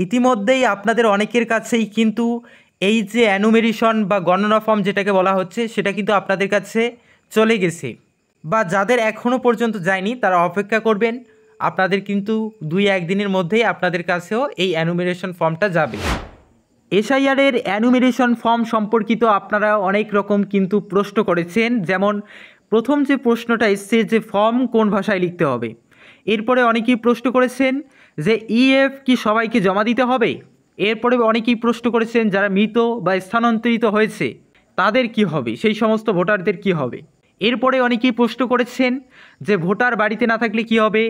ইতিমধ্যেই আপনাদের অনেকের কাছেই কিন্তু এই যে অ্যানুমেরেশন বা গণনা ফর্ম যেটাকে বলা হচ্ছে সেটা কিন্তু আপনাদের কাছে চলে গেছে, বা যাদের এখনও পর্যন্ত যায়নি তারা অপেক্ষা করবেন। আপনাদের কিন্তু 2-1 দিনের মধ্যেই আপনাদের কাছেও এই অ্যানুমেরেশন ফর্মটা যাবে। এসআইআরের অ্যানুমেরেশন ফর্ম সম্পর্কিত আপনারা অনেক রকম কিন্তু প্রশ্ন করেছেন। যেমন প্রথম যে প্রশ্নটা এসছে যে ফর্ম কোন ভাষায় লিখতে হবে। এরপরে অনেকেই প্রশ্ন করেছেন যে ইএফ কি সবাইকে জমা দিতে হবে। এরপরে অনেকেই প্রশ্ন করেছেন যারা মৃত বা স্থানান্তরিত হয়েছে তাদের কি হবে, সেই সমস্ত ভোটারদের কি হবে। এরপরে অনেকেই প্রশ্ন করেছেন যে ভোটার বাড়িতে না থাকলে কি হবে,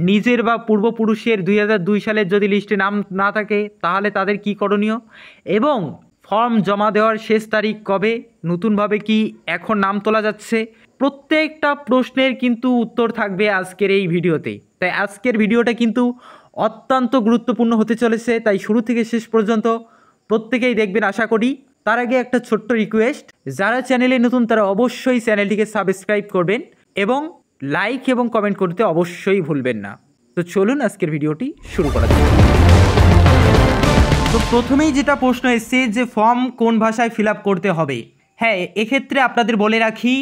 নিজের বা পূর্বপুরুষের 2002 সালের যদি লিস্টে নাম না থাকে তাহলে তাদের কি করণীয়, এবং ফর্ম জমা দেওয়ার শেষ তারিখ কবে, নতুনভাবে কি এখন নাম তোলা যাচ্ছে। প্রত্যেকটা প্রশ্নের কিন্তু উত্তর থাকবে আজকের এই ভিডিওতে। তাই আজকের ভিডিওটা কিন্তু অত্যন্ত গুরুত্বপূর্ণ হতে চলেছে, তাই শুরু থেকে শেষ পর্যন্ত প্রত্যেকেই দেখবেন আশা করি। তার আগে একটা ছোট্ট রিকোয়েস্ট, যারা চ্যানেলে নতুন তারা অবশ্যই চ্যানেলটিকে সাবস্ক্রাইব করবেন এবং লাইক এবং কমেন্ট করতে অবশ্যই ভুলবেন না। তো চলুন আজকের ভিডিওটি শুরু করা যাক। তো প্রথমেই যেটা প্রশ্ন এসছে যে ফর্ম কোন ভাষায় ফিল আপ করতে হবে। হ্যাঁ, এক্ষেত্রে আপনাদের বলে রাখি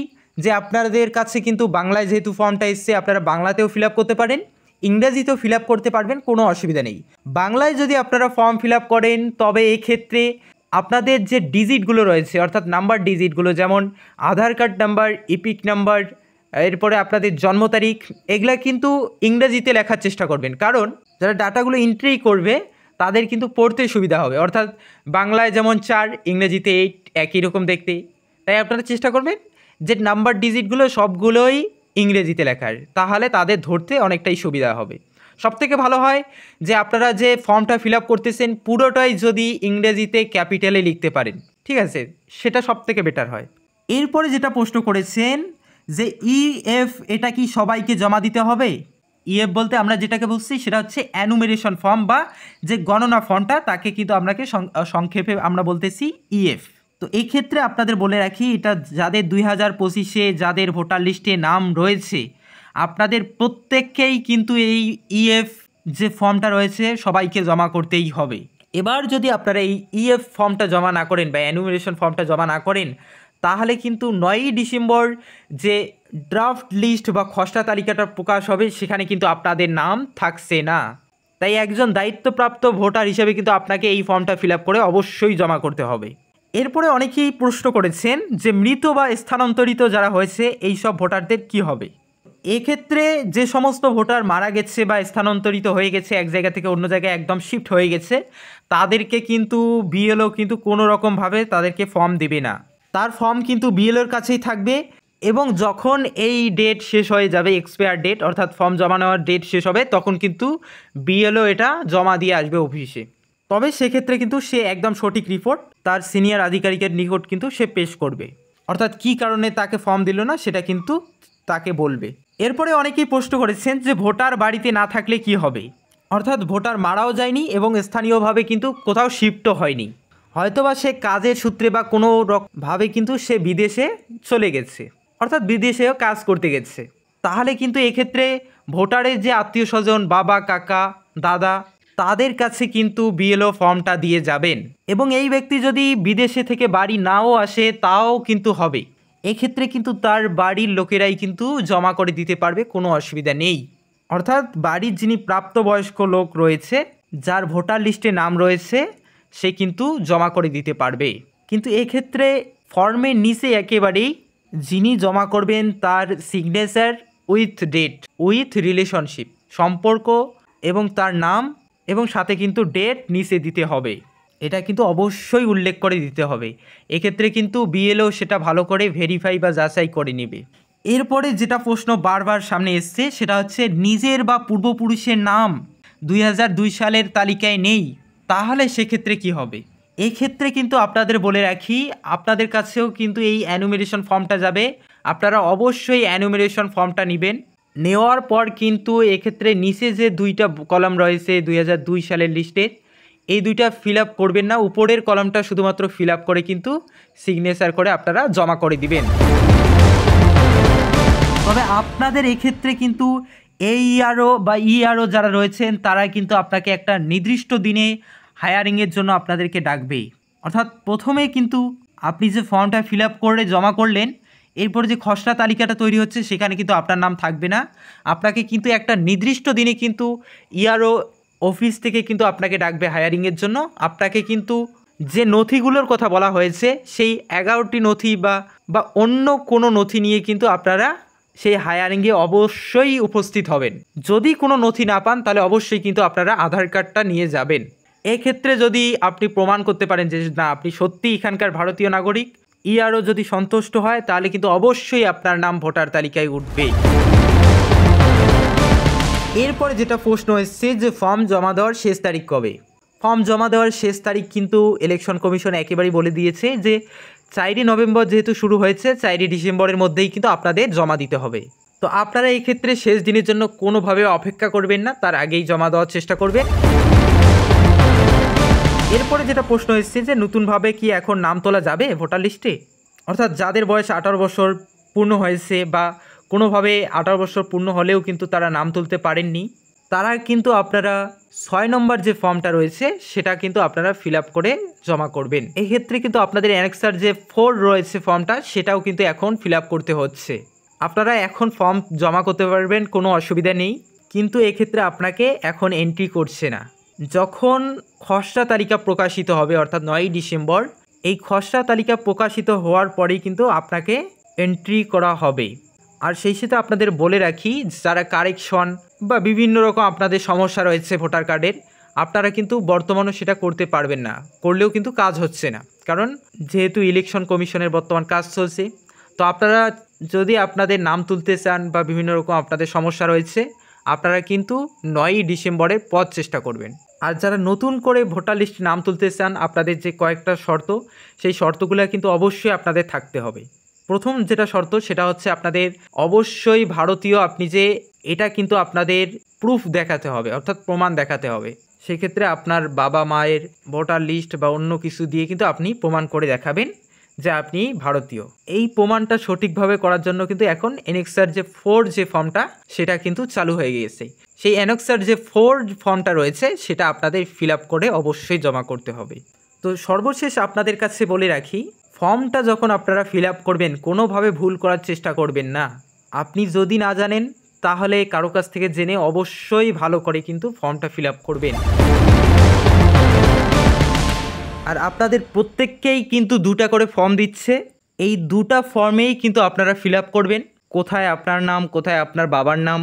যে আপনাদের কাছে কিন্তু বাংলায় যেহেতু ফর্মটা এসছে আপনারা বাংলাতেও ফিল আপ করতে পারেন, ইংরেজিতেও ফিল আপ করতে পারবেন, কোনো অসুবিধা নেই। বাংলায় যদি আপনারা ফর্ম ফিল আপ করেন তবে এক্ষেত্রে আপনাদের যে ডিজিটগুলো রয়েছে অর্থাৎ নাম্বার ডিজিটগুলো, যেমন আধার কার্ড নাম্বার, ইপিক নাম্বার, এরপরে আপনাদের জন্ম তারিখ, এগুলা কিন্তু ইংরেজিতে লেখার চেষ্টা করবেন, কারণ যারা ডাটাগুলো এন্ট্রি করবে তাদের কিন্তু পড়তে সুবিধা হবে। অর্থাৎ বাংলায় যেমন 4, ইংরেজিতে 8, একই রকম দেখতে। তাই আপনারা চেষ্টা করবেন যে নাম্বার ডিজিটগুলো সবগুলোই ইংরেজিতে লেখার, তাহলে তাদের ধরতে অনেকটাই সুবিধা হবে। সবথেকে ভালো হয় যে আপনারা যে ফর্মটা ফিল আপ করতেছেন পুরোটাই যদি ইংরেজিতে ক্যাপিটালে লিখতে পারেন, ঠিক আছে, সেটা সবথেকে বেটার হয়। এরপরে যেটা প্রশ্ন করেছেন যে ইএফ এটা কি সবাইকে জমা দিতে হবে। ইএফ বলতে আমরা যেটাকে বলছি সেটা হচ্ছে অ্যানুমেরেশন ফর্ম বা যে গণনা ফর্মটা, তাকে কিন্তু আপনাকে সংক্ষেপে আমরা বলতেছি ইএফ। তো এই ক্ষেত্রে আপনাদের বলে রাখি এটা যাদের 2025-এ যাদের ভোটার লিস্টে নাম রয়েছে আপনাদের প্রত্যেককেই কিন্তু এই ইএফ যে ফর্মটা রয়েছে সবাইকে জমা করতেই হবে। এবার যদি আপনারা এই ইএফ ফর্মটা জমা না করেন বা অ্যানুমেরেশন ফর্মটা জমা না করেন তাহলে কিন্তু 9ই ডিসেম্বর যে ড্রাফট লিস্ট বা খসড়া তালিকাটা প্রকাশ হবে সেখানে কিন্তু আপনাদের নাম থাকছে না। তাই একজন দায়িত্বপ্রাপ্ত ভোটার হিসেবে কিন্তু আপনাকে এই ফর্মটা ফিল আপ করে অবশ্যই জমা করতে হবে। এরপরে অনেকেই প্রশ্ন করেছেন যে মৃত বা স্থানান্তরিত যারা হয়েছে এই সব ভোটারদের কি হবে। এক্ষেত্রে যে সমস্ত ভোটার মারা গেছে বা স্থানান্তরিত হয়ে গেছে, এক জায়গা থেকে অন্য জায়গায় একদম শিফট হয়ে গেছে, তাদেরকে কিন্তু বিএলও কিন্তু কোনো রকমভাবে তাদেরকে ফর্ম দেবে না। তার ফর্ম কিন্তু বিএলওর কাছেই থাকবে এবং যখন এই ডেট শেষ হয়ে যাবে, এক্সপায়ার ডেট অর্থাৎ ফর্ম জমা নেওয়ার ডেট শেষ হবে, তখন কিন্তু বিএলও এটা জমা দিয়ে আসবে অফিসে। তবে সেক্ষেত্রে কিন্তু সে একদম সঠিক রিপোর্ট তার সিনিয়র আধিকারিকের নিকট কিন্তু সে পেশ করবে, অর্থাৎ কী কারণে তাকে ফর্ম দিল না সেটা কিন্তু তাকে বলবে। এরপরে অনেকেই প্রশ্ন করেছেন যে ভোটার বাড়িতে না থাকলে কি হবে, অর্থাৎ ভোটার মারাও যায়নি এবং স্থানীয়ভাবে কিন্তু কোথাও শিফটও হয়নি, হয়তোবা সে কাজের সূত্রে বা কোনো ভাবে কিন্তু সে বিদেশে চলে গেছে, অর্থাৎ বিদেশেও কাজ করতে গেছে। তাহলে কিন্তু এক্ষেত্রে ভোটারের যে আত্মীয় স্বজন, বাবা, কাকা, দাদা, তাদের কাছে কিন্তু বিএলও ফর্মটা দিয়ে যাবেন। এবং এই ব্যক্তি যদি বিদেশে থেকে বাড়ি নাও আসে তাও কিন্তু হবে, এক্ষেত্রে কিন্তু তার বাড়ির লোকেরাই কিন্তু জমা করে দিতে পারবে, কোনো অসুবিধা নেই। অর্থাৎ বাড়ির যিনি প্রাপ্তবয়স্ক লোক রয়েছে যার ভোটার লিস্টে নাম রয়েছে সে কিন্তু জমা করে দিতে পারবে। কিন্তু এক্ষেত্রে ফর্মের নিচে একেবারেই যিনি জমা করবেন তার signature with date, with relationship, সম্পর্ক এবং তার নাম এবং সাথে কিন্তু ডেট নিচে দিতে হবে, এটা কিন্তু অবশ্যই উল্লেখ করে দিতে হবে। এক্ষেত্রে কিন্তু বিএলও সেটা ভালো করে ভেরিফাই বা যাচাই করে নেবে। এরপরে যেটা প্রশ্ন বারবার সামনে এসছে সেটা হচ্ছে নিজের বা পূর্বপুরুষের নাম 2002 সালের তালিকায় নেই, তাহলে সেক্ষেত্রে কি হবে। এক্ষেত্রে কিন্তু আপনাদের বলে রাখি আপনাদের কাছেও কিন্তু এই অ্যানুমেরেশন ফর্মটা যাবে, আপনারা অবশ্যই অ্যানুমেরেশন ফর্মটা নেবেন। নেওয়ার পর কিন্তু এক্ষেত্রে নিচে যে 2টা কলাম রয়েছে 2002 সালের লিস্টের, এই 2টা ফিল আপ করবেন না, উপরের কলামটা শুধুমাত্র ফিল আপ করে কিন্তু সিগনেচার করে আপনারা জমা করে দিবেন। তবে আপনাদের এক্ষেত্রে কিন্তু AERO বা ERO যারা রয়েছেন তারা কিন্তু আপনাকে একটা নির্দিষ্ট দিনে হায়ারিংয়ের জন্য আপনাদেরকে ডাকবেই। অর্থাৎ প্রথমে কিন্তু আপনি যে ফর্মটা ফিল আপ করে জমা করলেন, এরপরে যে খসড়া তালিকাটা তৈরি হচ্ছে সেখানে কিন্তু আপনার নাম থাকবে না। আপনাকে কিন্তু একটা নির্দিষ্ট দিনে কিন্তু ERO অফিস থেকে কিন্তু আপনাকে ডাকবে হায়ারিংয়ের জন্য। আপনাকে কিন্তু যে নথিগুলোর কথা বলা হয়েছে সেই 11টি নথি বা অন্য কোনো নথি নিয়ে কিন্তু আপনারা সেই হায়ারিংয়ে অবশ্যই উপস্থিত হবেন। যদি কোনো নথি না পান তাহলে অবশ্যই কিন্তু আপনারা আধার কার্ডটা নিয়ে যাবেন। এক্ষেত্রে যদি আপনি প্রমাণ করতে পারেন যে না আপনি সত্যিই এখানকার ভারতীয় নাগরিক, ERO যদি সন্তুষ্ট হয় তাহলে কিন্তু অবশ্যই আপনার নাম ভোটার তালিকায় উঠবে। এরপরে যেটা প্রশ্ন এসছে যে ফর্ম জমা দেওয়ার শেষ তারিখ কবে। ফর্ম জমা দেওয়ার শেষ তারিখ কিন্তু ইলেকশন কমিশন একেবারেই বলে দিয়েছে যে 4ই নভেম্বর যেহেতু শুরু হয়েছে, 4ই ডিসেম্বরের মধ্যেই কিন্তু আপনাদের জমা দিতে হবে। তো আপনারা এই ক্ষেত্রে শেষ দিনের জন্য কোনোভাবে অপেক্ষা করবেন না, তার আগেই জমা দেওয়ার চেষ্টা করবেন। এরপরে যেটা প্রশ্ন এসছে যে নতুনভাবে কি এখন নাম তোলা যাবে ভোটার লিস্টে। অর্থাৎ যাদের বয়স 18 বছর পূর্ণ হয়েছে বা কোনোভাবে 18 বছর পূর্ণ হলেও কিন্তু তারা নাম তুলতে পারেননি, তারা কিন্তু আপনারা 6 নম্বর যে ফর্মটা রয়েছে সেটা কিন্তু আপনারা ফিল আপ করে জমা করবেন। এক্ষেত্রে কিন্তু আপনাদের অ্যানেক্সার যে 4 রয়েছে ফর্মটা সেটাও কিন্তু এখন ফিল আপ করতে হচ্ছে। আপনারা এখন ফর্ম জমা করতে পারবেন, কোনো অসুবিধা নেই, কিন্তু এক্ষেত্রে আপনাকে এখন এন্ট্রি করছে না। যখন খসড়া তালিকা প্রকাশিত হবে অর্থাৎ 9ই ডিসেম্বর, এই খসড়া তালিকা প্রকাশিত হওয়ার পরেই কিন্তু আপনাকে এন্ট্রি করা হবে। আর সেই সাথে আপনাদের বলে রাখি, যারা কারেকশন বা বিভিন্ন রকম আপনাদের সমস্যা রয়েছে ভোটার কার্ডের, আপনারা কিন্তু বর্তমানে সেটা করতে পারবেন না, করলেও কিন্তু কাজ হচ্ছে না, কারণ যেহেতু ইলেকশন কমিশনের বর্তমান কাজ চলছে। তো আপনারা যদি আপনাদের নাম তুলতে চান বা বিভিন্ন রকম আপনাদের সমস্যা রয়েছে, আপনারা কিন্তু 9ই ডিসেম্বরের পর চেষ্টা করবেন। আর যারা নতুন করে ভোটার লিস্টে নাম তুলতে চান, আপনাদের যে কয়েকটা শর্ত, সেই শর্তগুলো কিন্তু অবশ্যই আপনাদের থাকতে হবে। প্রথম যেটা শর্ত সেটা হচ্ছে আপনাদের অবশ্যই ভারতীয়, আপনি যে এটা কিন্তু আপনাদের প্রুফ দেখাতে হবে, অর্থাৎ প্রমাণ দেখাতে হবে। সেক্ষেত্রে আপনার বাবা মায়ের ভোটার লিস্ট বা অন্য কিছু দিয়ে কিন্তু আপনি প্রমাণ করে দেখাবেন যে আপনি ভারতীয়। এই প্রমাণটা সঠিকভাবে করার জন্য কিন্তু এখন অ্যানেক্সার যে 4 যে ফর্মটা সেটা কিন্তু চালু হয়ে গিয়েছে। সেই অ্যানেক্সার যে 4 ফর্মটা রয়েছে সেটা আপনাদের ফিল আপ করে অবশ্যই জমা করতে হবে। তো সর্বশেষ আপনাদের কাছে বলে রাখি, ফর্মটা যখন আপনারা ফিল আপ করবেন কোনোভাবে ভুল করার চেষ্টা করবেন না। আপনি যদি না জানেন তাহলে কারো কাছ থেকে জেনে অবশ্যই ভালো করে কিন্তু ফর্মটা ফিল আপ করবেন। আর আপনাদের প্রত্যেককেই কিন্তু 2টা করে ফর্ম দিচ্ছে, এই 2টা ফর্মেই কিন্তু আপনারা ফিল আপ করবেন। কোথায় আপনার নাম, কোথায় আপনার বাবার নাম,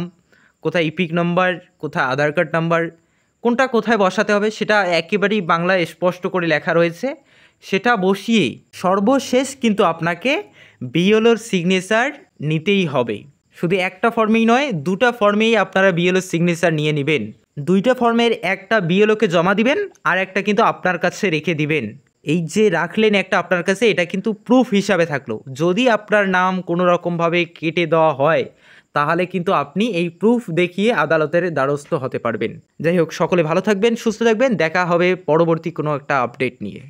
কোথায় ইপিক নম্বর, কোথায় আধার কার্ড নাম্বার, কোনটা কোথায় বসাতে হবে সেটা একেবারেই বাংলায় স্পষ্ট করে লেখা রয়েছে। সেটা বসিয়েই সর্বশেষ কিন্তু আপনাকে বিএলওর সিগনেচার নিতেই হবে। শুধু একটা ফর্মেই নয়, 2টা ফর্মেই আপনারা বিএলওর সিগনেচার নিয়ে নেবেন। 2টা ফর্মের একটা বিএলওকে জমা দিবেন আর একটা কিন্তু আপনার কাছে রেখে দিবেন। এই যে রাখলেন একটা আপনার কাছে, এটা কিন্তু প্রুফ হিসাবে থাকলো। যদি আপনার নাম কোনো রকমভাবে কেটে দেওয়া হয় তাহলে কিন্তু আপনি এই প্রুফ দেখিয়ে আদালতের দ্বারস্থ হতে পারবেন। যাই হোক, সকলে ভালো থাকবেন, সুস্থ থাকবেন, দেখা হবে পরবর্তী কোনো একটা আপডেট নিয়ে।